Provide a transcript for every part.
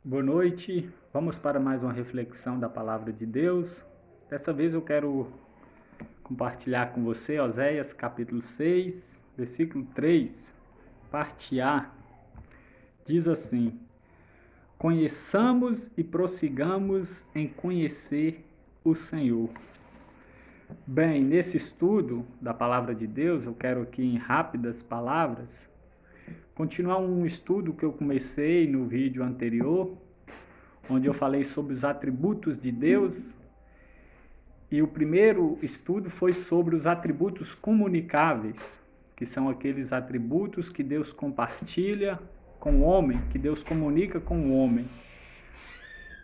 Boa noite, vamos para mais uma reflexão da Palavra de Deus. Dessa vez eu quero compartilhar com você Oséias capítulo 6, versículo 3, parte A. Diz assim: Conheçamos e prossigamos em conhecer o Senhor. Bem, nesse estudo da Palavra de Deus, eu quero aqui em rápidas palavras continuar um estudo que eu comecei no vídeo anterior, onde eu falei sobre os atributos de Deus. E o primeiro estudo foi sobre os atributos comunicáveis, que são aqueles atributos que Deus compartilha com o homem, que Deus comunica com o homem.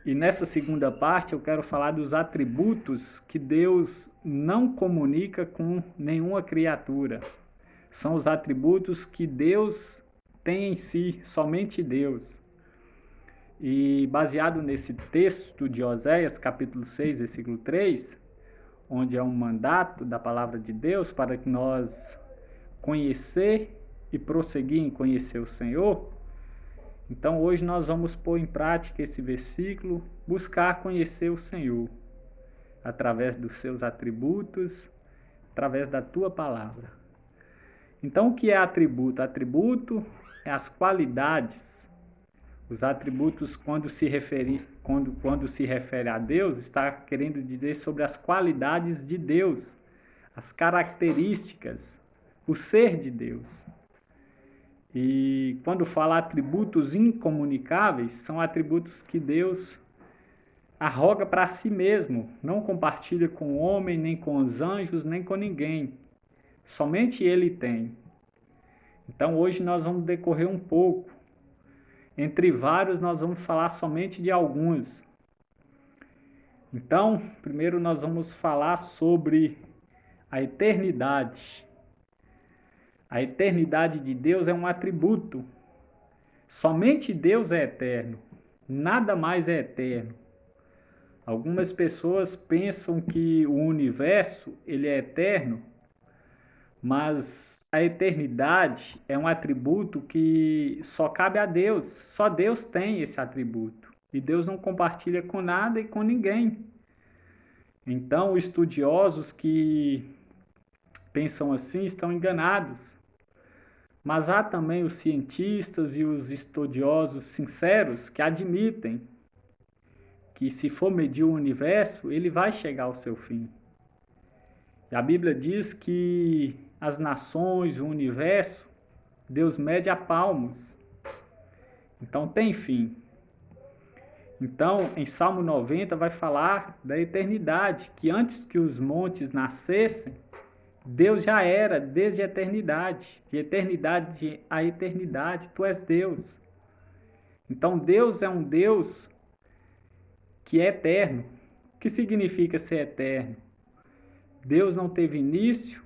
E nessa segunda parte eu quero falar dos atributos que Deus não comunica com nenhuma criatura. São os atributos que Deus tem em si, somente Deus. E baseado nesse texto de Oséias, capítulo 6, versículo 3, onde é um mandato da palavra de Deus para que nós conhecer e prosseguir em conhecer o Senhor, então hoje nós vamos pôr em prática esse versículo, buscar conhecer o Senhor, através dos seus atributos, através da tua palavra. Então o que é atributo? Atributo é as qualidades. Os atributos, quando se refere a Deus, está querendo dizer sobre as qualidades de Deus, as características, o ser de Deus. E quando fala atributos incomunicáveis, são atributos que Deus arroga para si mesmo, não compartilha com o homem, nem com os anjos, nem com ninguém. Somente Ele tem. Então hoje nós vamos decorrer um pouco. Entre vários, nós vamos falar somente de alguns. Então, primeiro nós vamos falar sobre a eternidade. A eternidade de Deus é um atributo. Somente Deus é eterno. Nada mais é eterno. Algumas pessoas pensam que o universo ele é eterno, mas a eternidade é um atributo que só cabe a Deus. Só Deus tem esse atributo. E Deus não compartilha com nada e com ninguém. Então, os estudiosos que pensam assim estão enganados. Mas há também os cientistas e os estudiosos sinceros que admitem que se for medir o universo, ele vai chegar ao seu fim. E a Bíblia diz que as nações, o universo, Deus mede a palmos. Então tem fim. Então, em Salmo 90 vai falar da eternidade, que antes que os montes nascessem, Deus já era desde a eternidade. De eternidade a eternidade, tu és Deus. Então Deus é um Deus que é eterno. O que significa ser eterno? Deus não teve início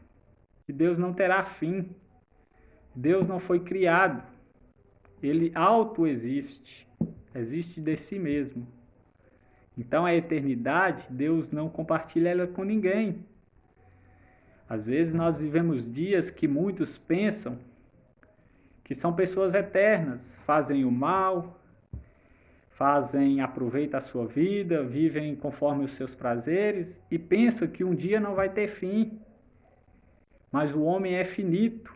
e Deus não terá fim. Deus não foi criado. Ele autoexiste. Existe de si mesmo. Então a eternidade, Deus não compartilha ela com ninguém. Às vezes nós vivemos dias que muitos pensam que são pessoas eternas, fazem o mal, aproveitam a sua vida, vivem conforme os seus prazeres e pensam que um dia não vai ter fim. Mas o homem é finito,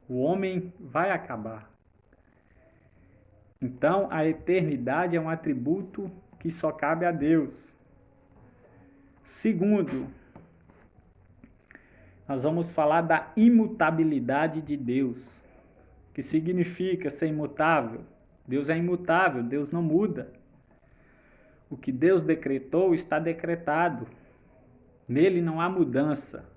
o homem vai acabar. Então a eternidade é um atributo que só cabe a Deus. Segundo, nós vamos falar da imutabilidade de Deus, que significa ser imutável. Deus é imutável, Deus não muda. O que Deus decretou está decretado. Nele não há mudança.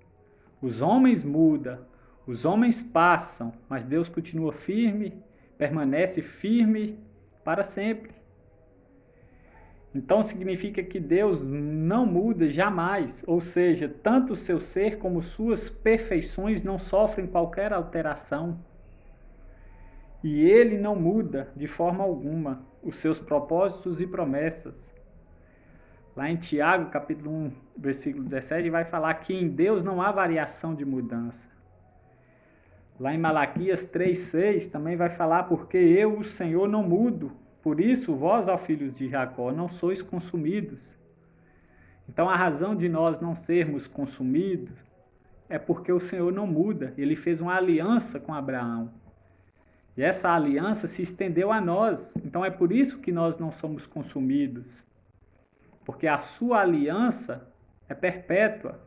Os homens mudam, os homens passam, mas Deus continua firme, permanece firme para sempre. Então significa que Deus não muda jamais, ou seja, tanto o seu ser como suas perfeições não sofrem qualquer alteração. E Ele não muda de forma alguma os seus propósitos e promessas. Lá em Tiago, capítulo 1, versículo 17, vai falar que em Deus não há variação de mudança. Lá em Malaquias 3,6 também vai falar porque eu, o Senhor, não mudo. Por isso, vós, ó filhos de Jacó, não sois consumidos. Então, a razão de nós não sermos consumidos é porque o Senhor não muda. Ele fez uma aliança com Abraão. E essa aliança se estendeu a nós. Então, é por isso que nós não somos consumidos. Porque a sua aliança é perpétua.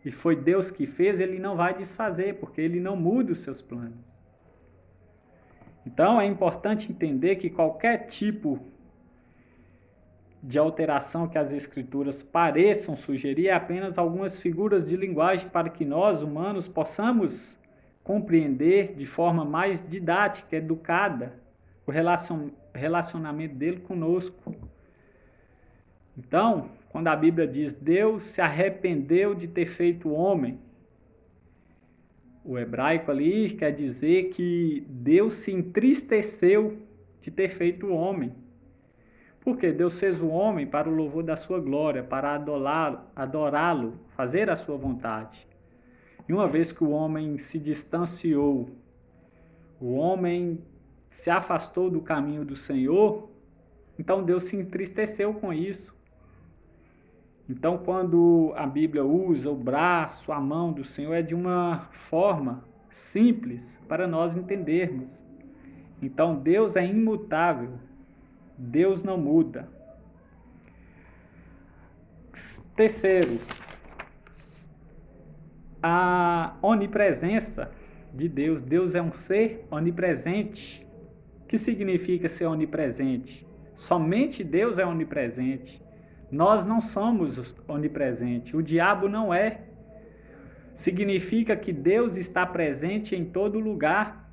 E foi Deus que fez, ele não vai desfazer, porque ele não muda os seus planos. Então, é importante entender que qualquer tipo de alteração que as Escrituras pareçam sugerir é apenas algumas figuras de linguagem para que nós, humanos, possamos compreender de forma mais didática, educada, o relacionamento dele conosco. Então, quando a Bíblia diz Deus se arrependeu de ter feito o homem, o hebraico ali quer dizer que Deus se entristeceu de ter feito o homem. Porque Deus fez o homem para o louvor da sua glória, para adorá-lo, fazer a sua vontade. E uma vez que o homem se distanciou, o homem se afastou do caminho do Senhor, então Deus se entristeceu com isso. Então, quando a Bíblia usa o braço, a mão do Senhor, é de uma forma simples para nós entendermos. Então, Deus é imutável. Deus não muda. Terceiro, a onipresença de Deus. Deus é um ser onipresente. O que significa ser onipresente? Somente Deus é onipresente. Nós não somos onipresentes. O diabo não é. Significa que Deus está presente em todo lugar.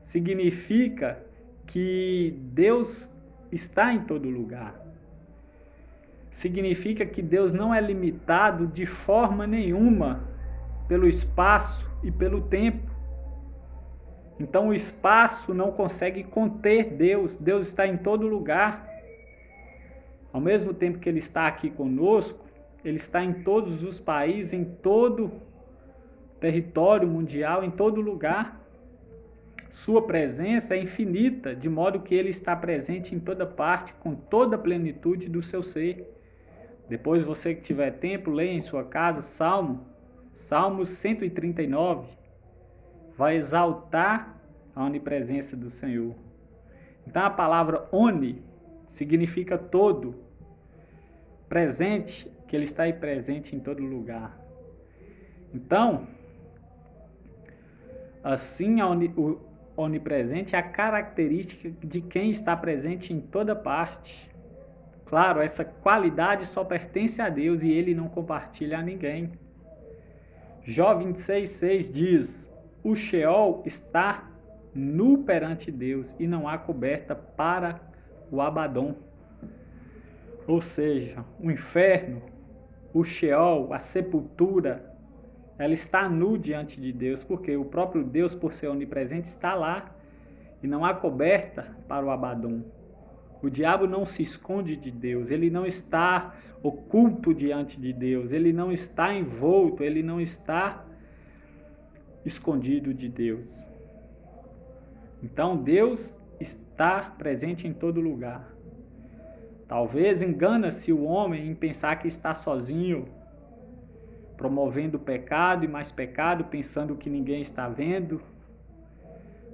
Significa que Deus está em todo lugar. Significa que Deus não é limitado de forma nenhuma pelo espaço e pelo tempo. Então o espaço não consegue conter Deus. Deus está em todo lugar. Ao mesmo tempo que Ele está aqui conosco, Ele está em todos os países, em todo território mundial, em todo lugar. Sua presença é infinita, de modo que Ele está presente em toda parte, com toda a plenitude do seu ser. Depois, você que tiver tempo, leia em sua casa Salmos 139, vai exaltar a onipresença do Senhor. Então, a palavra oni significa todo, presente, que Ele está aí presente em todo lugar. Então, assim, o onipresente é a característica de quem está presente em toda parte. Claro, essa qualidade só pertence a Deus e Ele não compartilha a ninguém. Jó 26,6 diz: o Sheol está nu perante Deus e não há coberta para o Abadom. Ou seja, o inferno, o Sheol, a sepultura, ela está nu diante de Deus, porque o próprio Deus, por ser onipresente, está lá e não há coberta para o Abadom. O diabo não se esconde de Deus, ele não está oculto diante de Deus, ele não está envolto, ele não está escondido de Deus. Então Deus está presente em todo lugar. Talvez engana-se o homem em pensar que está sozinho, promovendo pecado e mais pecado, pensando que ninguém está vendo.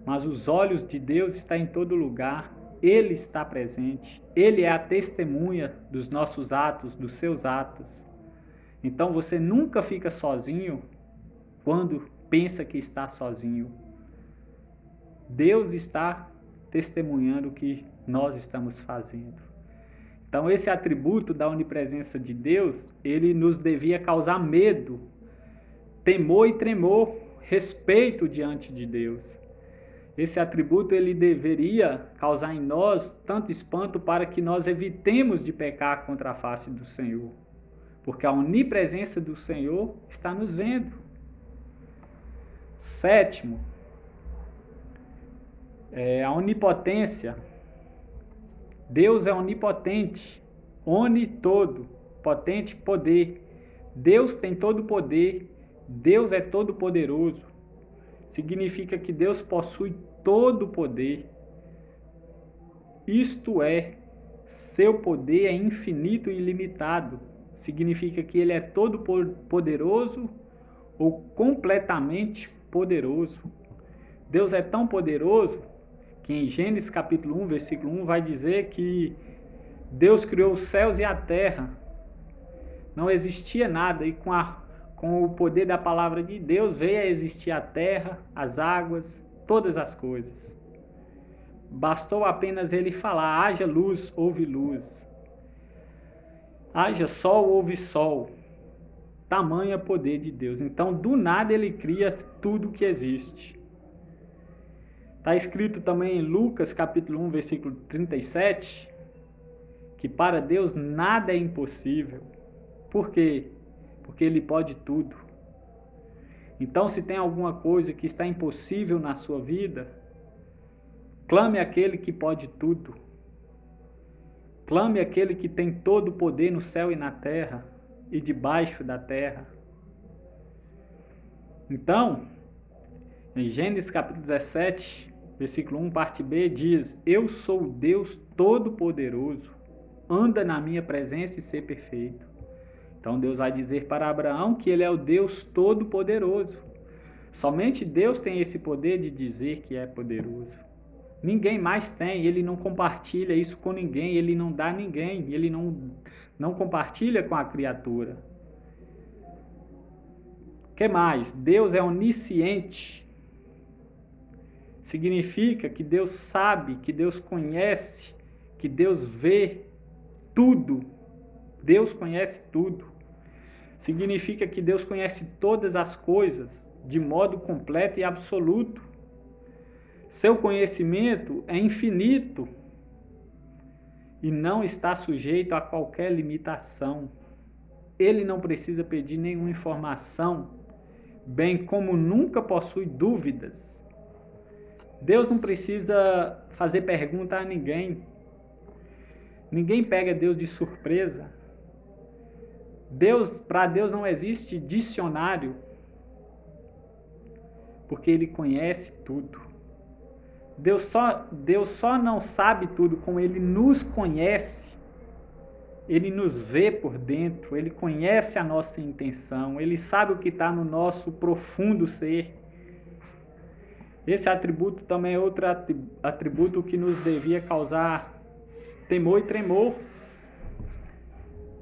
Mas os olhos de Deus estão em todo lugar. Ele está presente. Ele é a testemunha dos nossos atos, dos seus atos. Então você nunca fica sozinho quando pensa que está sozinho. Deus está testemunhando o que nós estamos fazendo. Então esse atributo da onipresença de Deus, ele nos devia causar medo, temor e tremor, respeito diante de Deus. Esse atributo ele deveria causar em nós tanto espanto para que nós evitemos de pecar contra a face do Senhor. Porque a onipresença do Senhor está nos vendo. Sétimo, a onipotência. Deus é onipotente, todo, potente, poder. Deus tem todo o poder, Deus é todo poderoso. Significa que Deus possui todo o poder. isto é, seu poder é infinito e ilimitado. Significa que ele é todo poderoso ou completamente poderoso. Deus é tão poderoso que em Gênesis capítulo 1, versículo 1, vai dizer que Deus criou os céus e a terra. Não existia nada e com o poder da palavra de Deus veio a existir a terra, as águas, todas as coisas. Bastou apenas ele falar, haja luz, houve luz. Haja sol, houve sol. Tamanho poder de Deus. Então, do nada, ele cria tudo que existe. Está escrito também em Lucas, capítulo 1, versículo 37, que para Deus nada é impossível. Por quê? Porque ele pode tudo. Então, se tem alguma coisa que está impossível na sua vida, clame aquele que pode tudo. Clame aquele que tem todo o poder no céu e na terra e debaixo da terra. Então, em Gênesis capítulo 17, versículo 1, parte B, diz: Eu sou o Deus Todo-Poderoso, anda na minha presença e ser perfeito. Então Deus vai dizer para Abraão que ele é o Deus Todo-Poderoso. Somente Deus tem esse poder de dizer que é poderoso. Ninguém mais tem, ele não compartilha isso com ninguém, ele não dá a ninguém, ele não compartilha com a criatura. O que mais? Deus é onisciente. Significa que Deus sabe, que Deus conhece, que Deus vê tudo. Deus conhece tudo. Significa que Deus conhece todas as coisas de modo completo e absoluto. Seu conhecimento é infinito e não está sujeito a qualquer limitação. Ele não precisa pedir nenhuma informação, bem como nunca possui dúvidas. Deus não precisa fazer pergunta a ninguém. Ninguém pega Deus de surpresa. Para Deus não existe dicionário, porque Ele conhece tudo. Deus só não sabe tudo, como Ele nos conhece. Ele nos vê por dentro, Ele conhece a nossa intenção, Ele sabe o que está no nosso profundo ser. Esse atributo também é outro atributo que nos devia causar temor e tremor.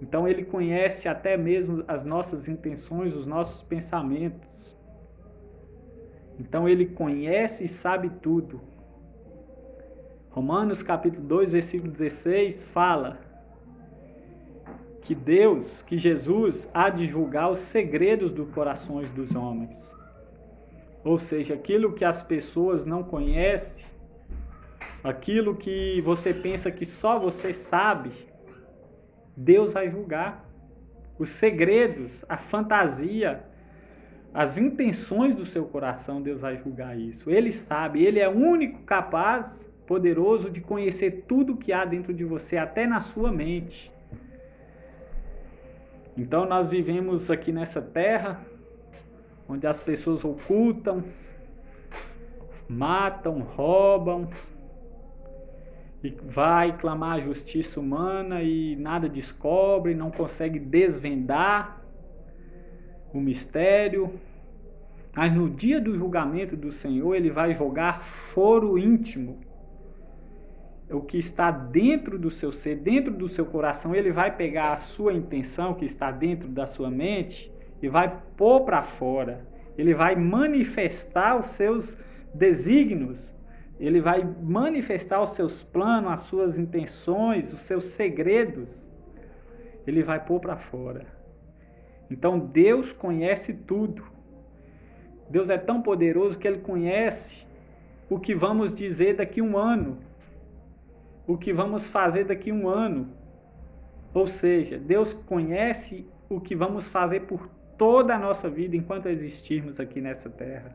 Então Ele conhece até mesmo as nossas intenções, os nossos pensamentos. Então Ele conhece e sabe tudo. Romanos capítulo 2, versículo 16 fala que Jesus há de julgar os segredos dos corações dos homens. Ou seja, aquilo que as pessoas não conhecem, aquilo que você pensa que só você sabe, Deus vai julgar. Os segredos, a fantasia, as intenções do seu coração, Deus vai julgar isso. Ele sabe, Ele é o único capaz, poderoso de conhecer tudo que há dentro de você, até na sua mente. Então nós vivemos aqui nessa terra, onde as pessoas ocultam, matam, roubam, e vai clamar a justiça humana e nada descobre, não consegue desvendar o mistério. Mas no dia do julgamento do Senhor, Ele vai jogar foro íntimo. O que está dentro do seu ser, dentro do seu coração, Ele vai pegar a sua intenção que está dentro da sua mente e vai pôr para fora. Ele vai manifestar os seus desígnios, Ele vai manifestar os seus planos, as suas intenções, os seus segredos. Ele vai pôr para fora. Então Deus conhece tudo. Deus é tão poderoso que Ele conhece o que vamos dizer daqui a um ano, o que vamos fazer daqui a um ano. Ou seja, Deus conhece o que vamos fazer por toda a nossa vida enquanto existirmos aqui nessa terra.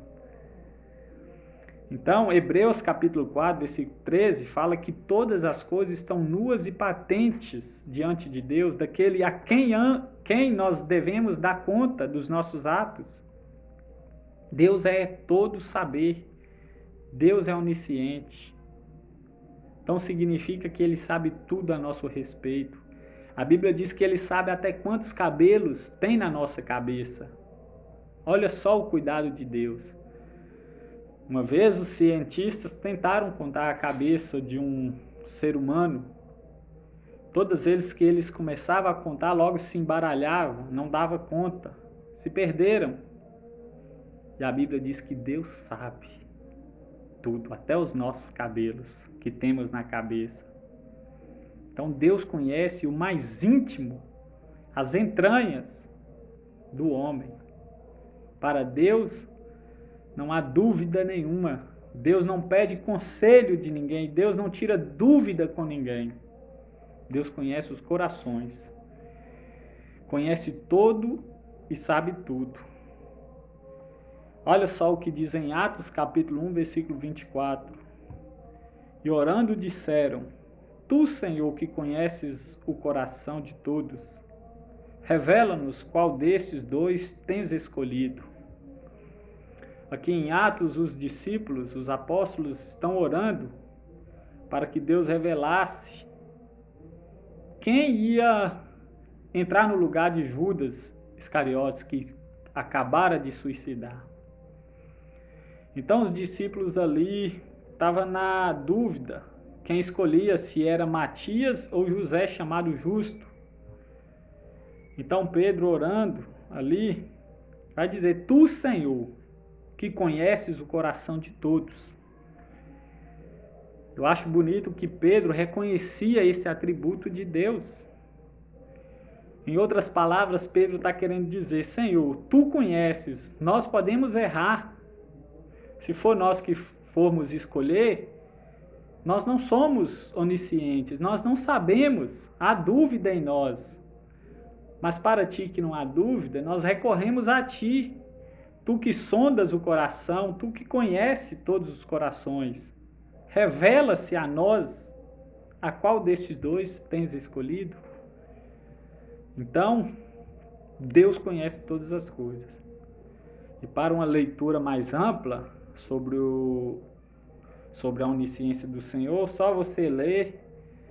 Então, Hebreus capítulo 4, versículo 13, fala que todas as coisas estão nuas e patentes diante de Deus, daquele a quem nós devemos dar conta dos nossos atos. Deus é todo saber, Deus é onisciente. Então significa que Ele sabe tudo a nosso respeito. A Bíblia diz que Ele sabe até quantos cabelos tem na nossa cabeça. Olha só o cuidado de Deus. Uma vez os cientistas tentaram contar a cabeça de um ser humano. Todas vezes que eles começavam a contar, logo se embaralhavam, não dava conta, se perderam. E a Bíblia diz que Deus sabe tudo, até os nossos cabelos que temos na cabeça. Então Deus conhece o mais íntimo, as entranhas do homem. Para Deus não há dúvida nenhuma. Deus não pede conselho de ninguém, Deus não tira dúvida com ninguém. Deus conhece os corações, conhece todo e sabe tudo. Olha só o que diz em Atos capítulo 1, versículo 24. E orando disseram: Tu, Senhor, que conheces o coração de todos, revela-nos qual desses dois tens escolhido. Aqui em Atos, os discípulos, os apóstolos estão orando para que Deus revelasse quem ia entrar no lugar de Judas Iscariotes, que acabara de suicidar. Então os discípulos ali estavam na dúvida quem escolhia, se era Matias ou José chamado Justo. Então Pedro, orando ali, vai dizer: Tu, Senhor, que conheces o coração de todos. Eu acho bonito que Pedro reconhecia esse atributo de Deus. Em outras palavras, Pedro está querendo dizer: Senhor, Tu conheces, nós podemos errar. Se for nós que formos escolher, nós não somos oniscientes, nós não sabemos, há dúvida em nós. Mas para Ti que não há dúvida, nós recorremos a Ti. Tu que sondas o coração, Tu que conhece todos os corações. Revela-se a nós a qual destes dois tens escolhido. Então, Deus conhece todas as coisas. E para uma leitura mais ampla sobre a onisciência do Senhor, só você ler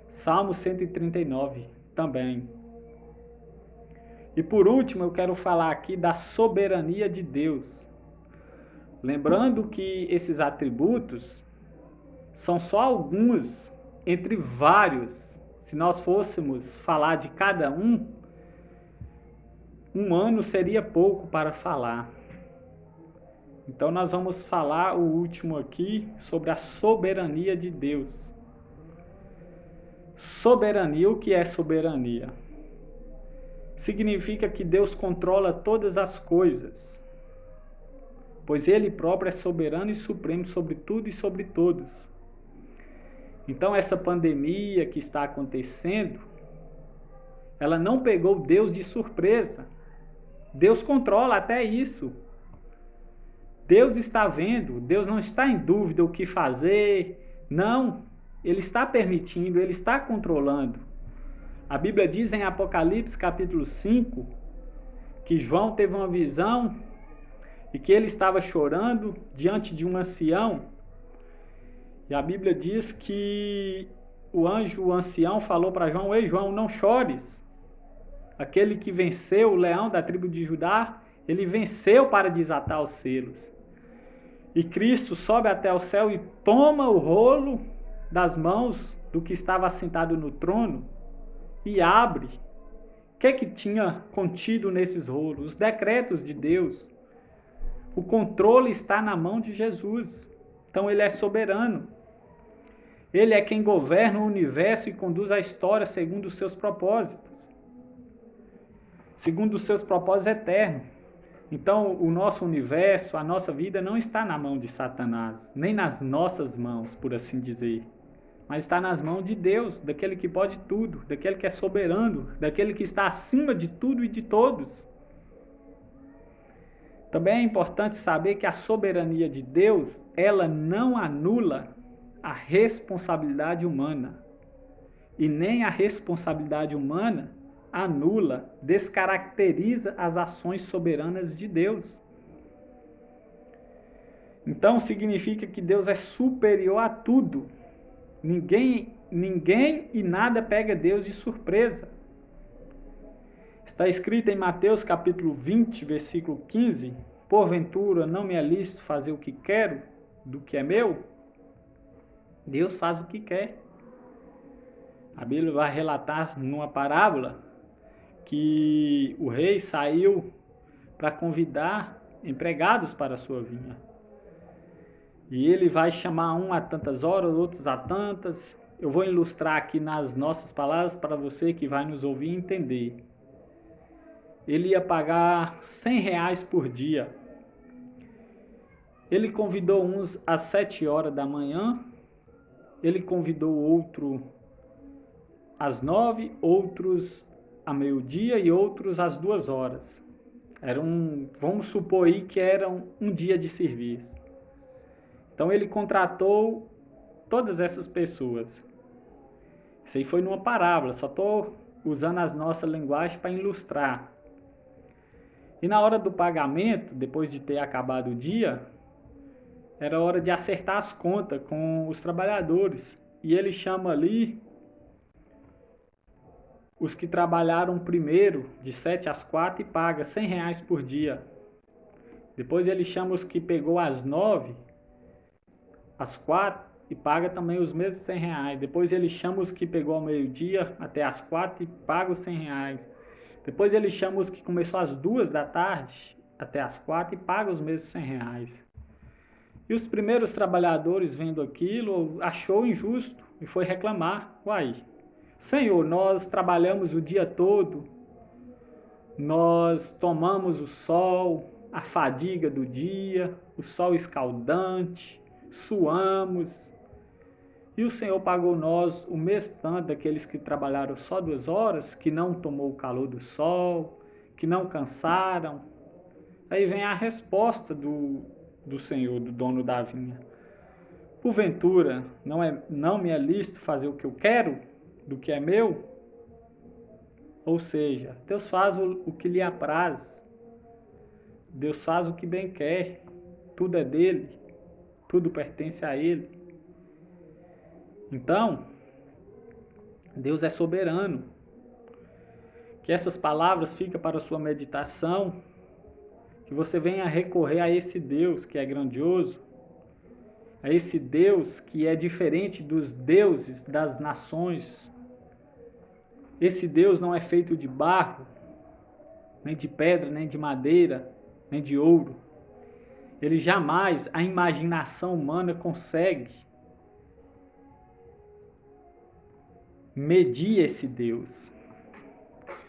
Salmo 139 também. E por último, eu quero falar aqui da soberania de Deus. Lembrando que esses atributos são só alguns entre vários. Se nós fôssemos falar de cada um ano seria pouco para falar. Então nós vamos falar o último aqui sobre a soberania de Deus. Soberania, o que é soberania? Significa que Deus controla todas as coisas, pois Ele próprio é soberano e supremo sobre tudo e sobre todos. Então essa pandemia que está acontecendo, ela não pegou Deus de surpresa. Deus controla até isso. Deus está vendo, Deus não está em dúvida o que fazer, não, Ele está permitindo, Ele está controlando. A Bíblia diz em Apocalipse capítulo 5, que João teve uma visão e que ele estava chorando diante de um ancião. E a Bíblia diz que o ancião, falou para João: Ei, João, não chores. Aquele que venceu, o leão da tribo de Judá, ele venceu para desatar os selos. E Cristo sobe até o céu e toma o rolo das mãos do que estava assentado no trono e abre. O que é que tinha contido nesses rolos? Os decretos de Deus. O controle está na mão de Jesus. Então ele é soberano. Ele é quem governa o universo e conduz a história segundo os seus propósitos. Segundo os seus propósitos eternos. Então, o nosso universo, a nossa vida não está na mão de Satanás, nem nas nossas mãos, por assim dizer, mas está nas mãos de Deus, daquele que pode tudo, daquele que é soberano, daquele que está acima de tudo e de todos. Também é importante saber que a soberania de Deus, ela não anula a responsabilidade humana, e nem a responsabilidade humana anula, descaracteriza as ações soberanas de Deus. Então significa que Deus é superior a tudo. Ninguém e nada pega Deus de surpresa. Está escrito em Mateus capítulo 20, versículo 15: porventura não me é lícito fazer o que quero do que é meu? Deus faz o que quer. A Bíblia vai relatar numa parábola que o rei saiu para convidar empregados para a sua vinha. E ele vai chamar um a tantas horas, outros a tantas. Eu vou ilustrar aqui nas nossas palavras para você que vai nos ouvir entender. Ele ia pagar R$100 por dia. Ele convidou uns às 7 horas da manhã, ele convidou outro às 9, outros a meio-dia e outros às 2 horas. Vamos supor aí que era um dia de serviço. Então ele contratou todas essas pessoas. Isso aí foi numa parábola, só estou usando as nossas linguagens para ilustrar. E na hora do pagamento, depois de ter acabado o dia, era hora de acertar as contas com os trabalhadores. E ele chama ali os que trabalharam primeiro, de 7 às 4, e paga R$100 por dia. Depois ele chama os que pegou às 9, às 4, e paga também os mesmos R$100. Depois ele chama os que pegou ao meio-dia até às 4 e paga os R$100. Depois ele chama os que começou às 2 da tarde até às 4 e paga os mesmos R$100. E os primeiros trabalhadores, vendo aquilo, achou injusto e foi reclamar. Uai, Senhor, nós trabalhamos o dia todo, nós tomamos o sol, a fadiga do dia, o sol escaldante, suamos, e o Senhor pagou nós o mês tanto daqueles que trabalharam só 2 horas, que não tomou o calor do sol, que não cansaram. Aí vem a resposta do Senhor, do dono da vinha. Porventura, não me é lícito fazer o que eu quero do que é meu? Ou seja, Deus faz o que lhe apraz. Deus faz o que bem quer. Tudo é dele. Tudo pertence a ele. Então, Deus é soberano. Que essas palavras fiquem para a sua meditação. Que você venha recorrer a esse Deus que é grandioso. A esse Deus que é diferente dos deuses das nações. Esse Deus não é feito de barro, nem de pedra, nem de madeira, nem de ouro. Ele jamais, a imaginação humana consegue medir esse Deus.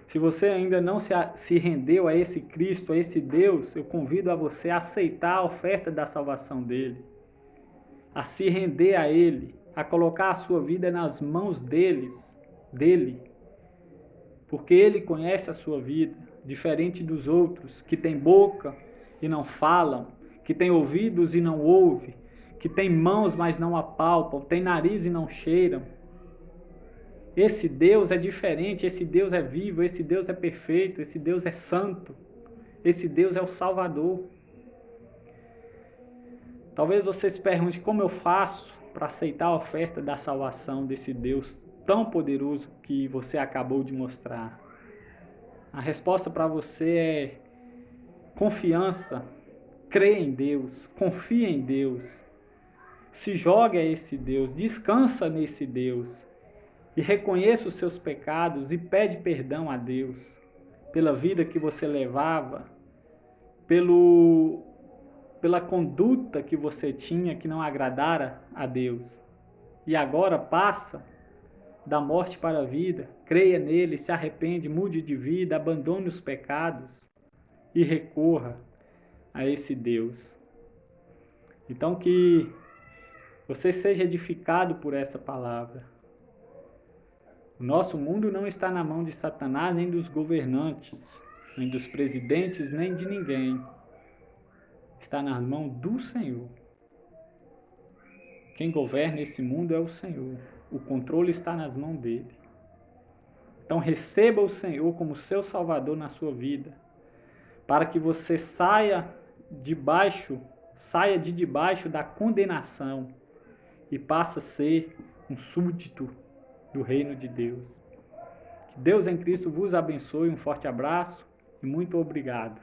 Se você ainda não se rendeu a esse Cristo, a esse Deus, eu convido a você a aceitar a oferta da salvação dele, a se render a ele, a colocar a sua vida nas mãos dele, porque ele conhece a sua vida, diferente dos outros, que tem boca e não falam, que tem ouvidos e não ouvem, que tem mãos, mas não apalpam, tem nariz e não cheiram. Esse Deus é diferente, esse Deus é vivo, esse Deus é perfeito, esse Deus é santo, esse Deus é o Salvador. Talvez você se pergunte como eu faço para aceitar a oferta da salvação desse Deus tão poderoso que você acabou de mostrar. A resposta para você é confiança, crê em Deus, confia em Deus, se jogue a esse Deus, descansa nesse Deus e reconheça os seus pecados e pede perdão a Deus pela vida que você levava, pela conduta que você tinha que não agradara a Deus. E agora passa da morte para a vida, creia nele, se arrepende, mude de vida, abandone os pecados e recorra a esse Deus. Então que você seja edificado por essa palavra. O nosso mundo não está na mão de Satanás, nem dos governantes, nem dos presidentes, nem de ninguém. Está na mão do Senhor. Quem governa esse mundo é o Senhor. O controle está nas mãos dele. Então receba o Senhor como seu Salvador na sua vida, para que você saia de debaixo da condenação e passe a ser um súdito do reino de Deus. Que Deus em Cristo vos abençoe, um forte abraço e muito obrigado.